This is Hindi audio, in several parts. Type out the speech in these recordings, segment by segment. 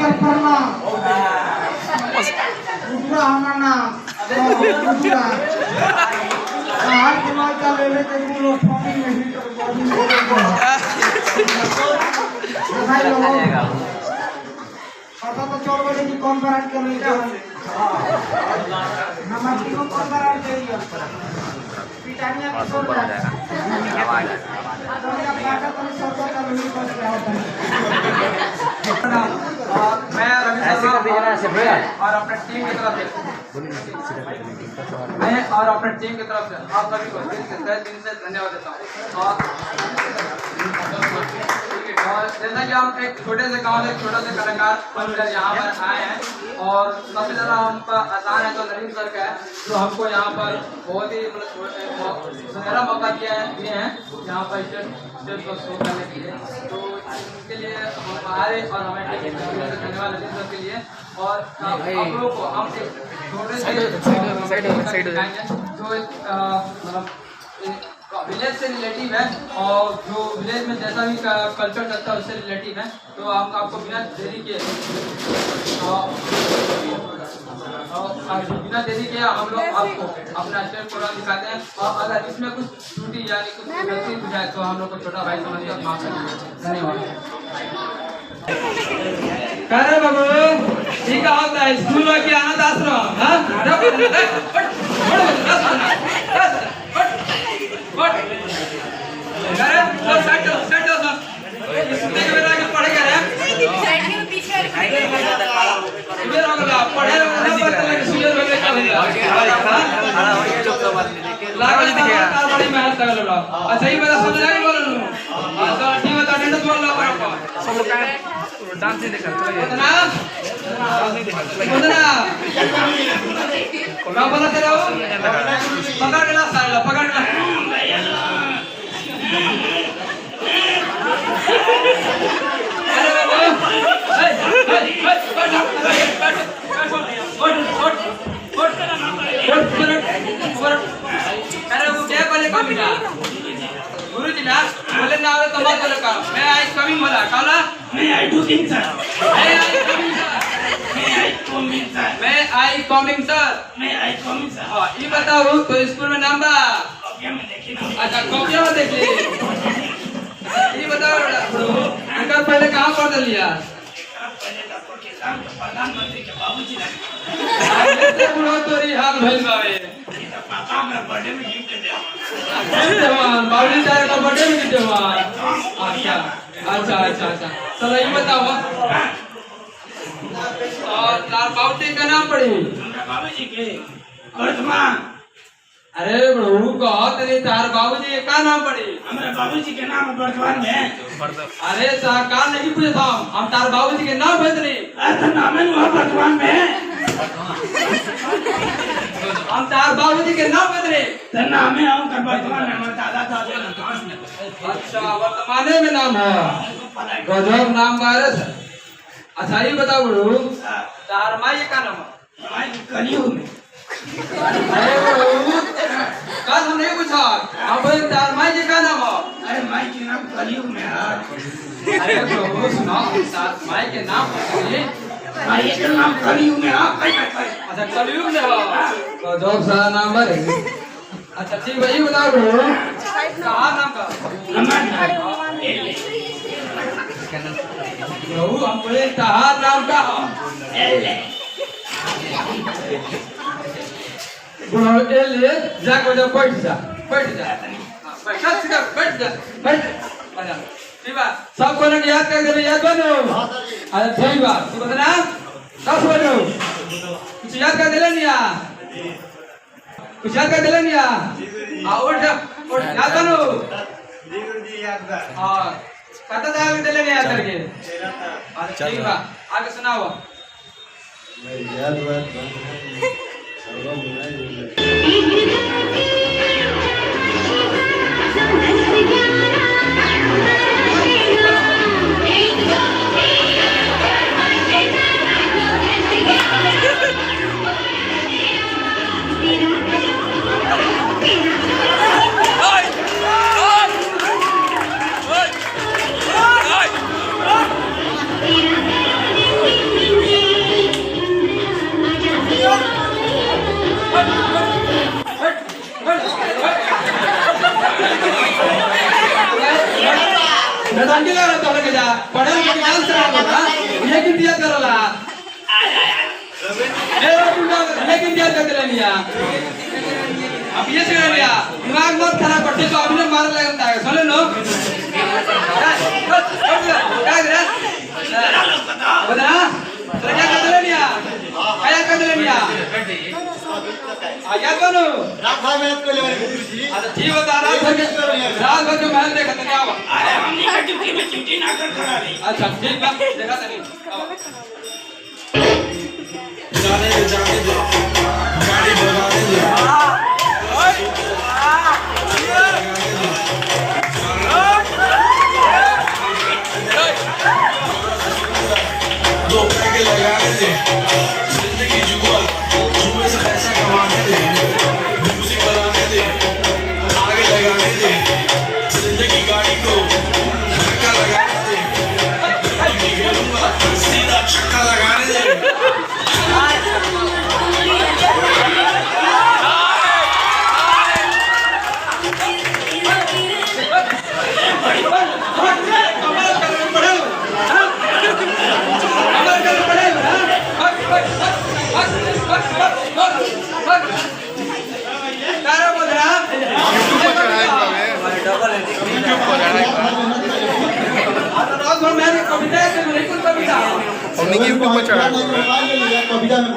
नमस्कार प्रणाम दूसरा हमारा नाम दूसरा हाथ मार का ले लेके बोलो पानी नहीं तो बॉडी भाई लोगों पता तो चल गया कि कौन बरात कर लेगा हमारी को कौन बरात करेगा पिटानिया की सोच है तो मेरा पाटा तो सोचा का नहीं बस रहा है मैं और अपने टीम की तरफ से मैं और अपने टीम की तरफ से आप सभी को दिल से धन्यवाद देता हूँ और जैसा कि हम एक छोटे से गांव से छोटे से कलाकार बनकर यहाँ पर आए हैं और सबसे ज़्यादा हम पर आसान है तो नवीन सर का है जो हमको यहाँ पर बहुत ही सुनहरा मौका दिए हैं यहाँ पर स्टेज पर शो करने के लिए तो इसके लिए हमारे और हमारे धन्यवाद नवीन सर के लिए और आप लोगों को हम एक छोटे से जो विलेज से रिलेटिव है और जो विलेज में जैसा भी कल्चर चलता है उससे रिलेटिव है तो हम आपको बिना देरी के हम लोग आपको अपना स्टेज प्रोग्राम दिखाते हैं और अगर इसमें कुछ त्रुटि यानी कुछ गलती हो जाए तो हम लोग को छोटा भाई समझकर माफ करेंगे। धन्यवाद। करे बाबू ठीक होता है स्कूल की अनाथ आश्रम अच्छा ये बता समझ आगे बोलो अच्छा ठीक बता अटेंडेंस बोल लो सब लोग डांस नहीं देखा चलो ना ना बोला तेरा पकड़ के ला साला पकड़ के अरे बाबू अरे वो क्या बोले कमीना गुरुजी ना बोले ना तो बात बोले का मैं आई कमिंग बोला काला मैं आई डू थिंग सर मैं आई कमिंग सर मैं आई कमिंग सर हां ये बताओ तो स्कूल में नाम बा अच्छा कॉपिया में देख ली ये बताओ अंकल पहले कहां पढ़ लिया प्रधानमंत्री के बाबूजी लगे बुढ़ो तोरी हाल भइल बावे पापा हमरा बर्थडे में गिफ्ट दे जवान बाबूजी तारे का बर्थडे में गिफ्ट जवान अच्छा चलो ये बताओ और तार बाबूजी का नाम पड़ी हमरा बाबूजी के वर्तमान अरे प्रभु कहो तेरे तार बाबूजी के का नाम पड़ी हमरा बाबूजी के नाम वर्तमान में अरे साकार नहीं पूछे था हम तार बाबूजी के नाम भेजनी ऐसा नाम है वर्तमान में हम तार बाबूजी के नाम भेजनी तो नाम है हम कर वर्तमान में हमारे दादा दादी अच्छा वर्तमान में नाम है गजब नाम वायरस अच्छा ये बताओ गुरु तार माई का नाम माई कलियुग में कल हम नहीं पूछा अब तार माई के का नाम है अरे माई के नाम कलियुग में है अरे प्रभु सुनो तार माई के नाम है माई के नाम कलियुग में है अच्छा कलियुग में है गजब सारा नाम है अच्छा ठीक भाई बताओ कहां नाम का हमारा प्रभु हम बोले तार नाम का ले जाको जा बैठ जा बैठ ठीक बा सब को ने याद कर दे याद बनो अरे ठीक बा तू बता सब बनो कुछ याद कर देले निया कुछ याद कर देले निया आ उठ याद बनो जी गुरुजी याद बा हां कता याद देले निया करके अरे ठीक बा आगे सुनाओ मैं याद बा लेकिन दिया करला लेकिन दिया कर दिया अब ये से लिया दिमाग मत खराब करते तो अभी मार लगता है सुन लो क्या कर बता तो क्या कर लिया क्या कर लिया आज्ञा करो रात भर मेहनत कर ले गुरुजी। अच्छा ठीक बता रात भर जो महल देखा था क्या हुआ अरे हमने का ड्यूटी में ड्यूटी ना कर करा रही। अच्छा ठीक बात देखा था नहीं जाने दे गाड़ी भगाने दे दो पैके लगाने दे जिंदगी जुआ जुए से पैसा कमाने दे म्यूजिक बनाने दे आगे लगाने दे जिंदगी गाड़ी को धक्का लगाने दे खेलूंगा सीधा छक्का लगाने दे कविता में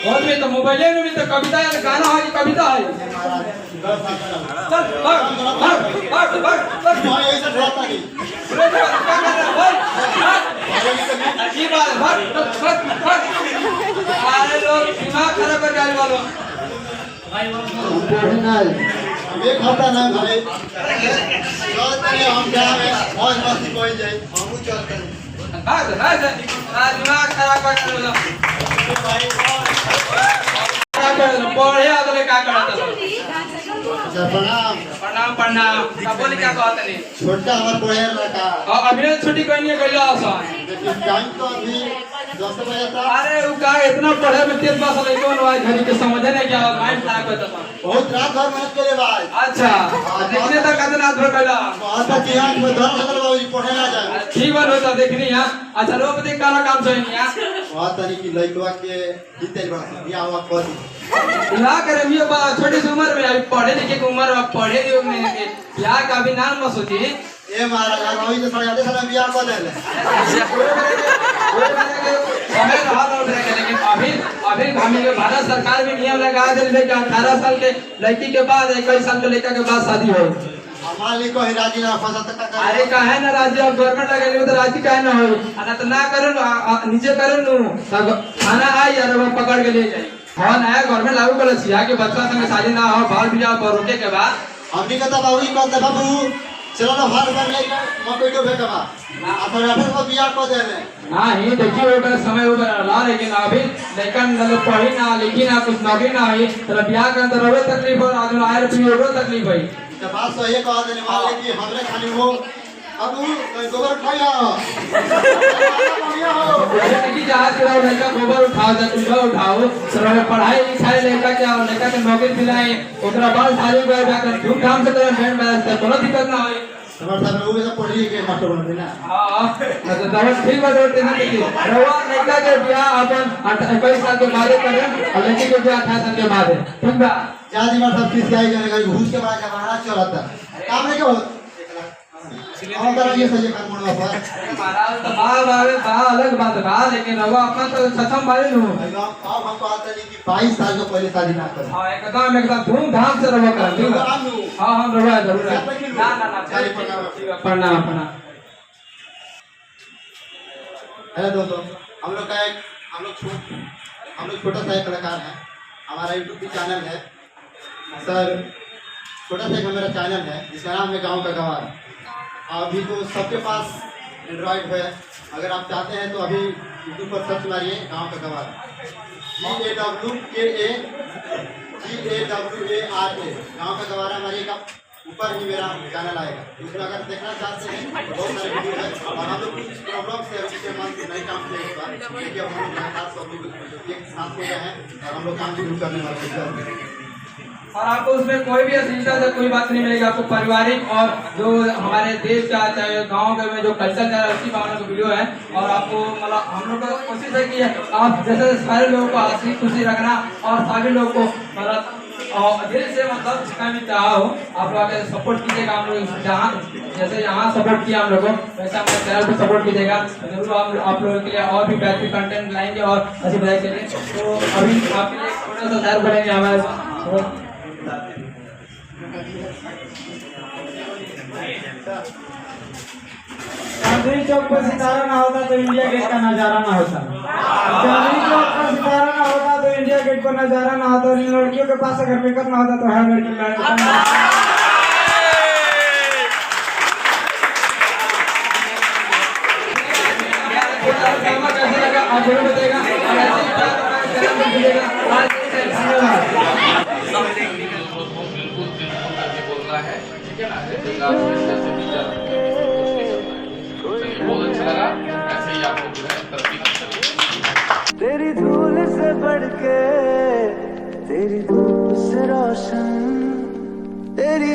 बहुत में तो मोबाइल में तो कविता है गाना है कविता है चल भाग ऐसा ड्राता नहीं अजीब बात अरे लोग दिमाग खराब कर जाने वालों एक हफ्ता ना भाई चलते हम क्या है मौज मस्ती कोई जाए हम चलते दिमाग खराब कर जाने वालों पढ़े आदले क्या करता प्रणाम प्रणाम प्रणाम का बोली क्या कहते नहीं छोटा हमार पढ़े लड़का और अभी छुट्टी कोई नहीं कैला आसान लेकिन टाइम तो अभी 10 बजे था। अरे वो का इतना पढ़े में तेज पास ले कौन भाई घड़ी के समझे नहीं क्या माइंड खराब होता था बहुत रात भर मेहनत करे भाई। अच्छा देखने तक कितना रात भर कैला बहुत अच्छी आंख में धर लगल बाबूजी पढ़े ना जाए ठीक बात होता देखनी है अच्छा लोग देख काला काम सही नहीं है बहुत तनी की लड़कवा के जीते बड़ा बियाह हुआ कर क्या करे ये बात छोटी सी उम्र में अभी पढ़े लिखे की उम्र अब पढ़े योग में क्या का अभी नाम मत सोची ए महाराज अभी तो साढ़े साल बियाह कर देले समय रहा लौट रहे लेकिन अभी हमें के भारत सरकार भी नियम लगा दे कि 18 साल के लड़की के बाद 21 साल के लड़का के बाद शादी हो मालिक को ही राजी ना फंसा तक अरे काहे ना राजी अब गवर्नमेंट लगे तो राजी काहे ना हो ना तो ना करो नीचे करो नु थाना आई और वो पकड़ के ले जाए हाँ नया गवर्नमेंट लागू कर सिया के बच्चा संग शादी ना हो बाल बियाह पर रोके के बाद हमनी कहता बाबूजी कहता बाबू चलो ना भार बन ले मकई को बेकवा अपन अपन को बियाह कर देले हां ही देखिए वो समय ऊपर ला लेकिन अभी लेकिन मतलब पढ़ी ना लिखी ना कुछ नौकरी ना हुई तो बियाह के अंदर रवे तकलीफ और आदमी आए फिर और तकलीफ है तो बात सही कह देने वाले कि हमरे खाली वो अब गोबर उठाया कि जहाज गिराओ लड़का गोबर उठाओ जा चूल्हा उठाओ सर पढ़ाई लिखाई लड़का के और लड़का के नौकरी दिलाए ओकरा बाद शादी कर जाकर धूमधाम से करें बैंड बजा से कोनो दिक्कत ना होई हमार साहब वो तो पढ़ी के मास्टर बन ना हां तो दवा ठीक बात होते ना कि रवा लड़का के ब्याह अपन 21 साल के बाद करें और लड़की के ब्याह 18 साल के बाद ठीक बा जादी मार सब किस आई जाने घूस के बड़ा जमाना चलता काम नहीं क्यों हम तरह ये सही काम मोड़ पर महाराज तो बा अलग बात बा लेकिन रवा अपन तो सक्षम बारे नु अब हम कहते हैं कि 22 साल के पहले शादी ना करें हां एकदम धूमधाम से रवा कर ठीक है हां हम रवा जरूर ना चलिए प्रणाम प्रणाम हेलो दोस्तों हम लोग छोटा सा एक कलाकार हैं हमारा YouTube चैनल है सर छोटा सा एक मेरा चैनल है जिसका नाम है गाँव का गवार अभी तो सबके पास एंड्रॉइड है अगर आप चाहते हैं तो अभी YouTube पर सर्च मारिए गाँव का गवार GAWARA गाँव का गवार हमारे का ऊपर ही मेरा चैनल आएगा उसमें अगर देखना चाहते हैं तो बहुत सारे वीडियो है और हम लोग कुछ प्रॉब्लम से उसके मन से नहीं काम किए इस बार क्योंकि हम लोग लगातार सब लोग एक साथ हो गए हैं और हम लोग काम शुरू करने वाले हैं और आपको उसमें कोई भी असुविधा से कोई बात नहीं मिलेगी। आपको पारिवारिक और जो हमारे देश का चाहे गांव के में जो कल्चर चल रहा है उसकी भावना का वीडियो है। और आपको मतलब हम लोग को कोशिश है कि आप जैसे सारे लोगों को हंसी खुशी रखना और सभी लोग को मतलब दिल से मतलब जितना भी चाह हो आप लोग सपोर्ट कीजिएगा। हम लोग जहाँ जैसे यहाँ सपोर्ट किया हम लोग को वैसे हमारे चैनल को सपोर्ट कीजिएगा। जरूर आप लोगों के लिए और भी बेहतर कंटेंट लाएंगे और अच्छी बताई के लिए। तो अभी आपके लिए थोड़ा सा शेयर करेंगे हमारे चांदनी चौक पर सितारा ना होता तो इंडिया गेट का नजारा ना होता। चांदनी चौक पर सितारा ना होता तो इंडिया गेट का नजारा ना होता। और इन लड़कियों के पास अगर मेकअप ना होता तो हर लड़की कैसा लगा आप जरूर बताइएगा। बोलना है ठीक है ना। बहुत अच्छा लगा, ऐसे ही आपको जो है तरक्की करते रहिए। तेरी धूल से बढ़ के तेरी धूप से रोशन तेरी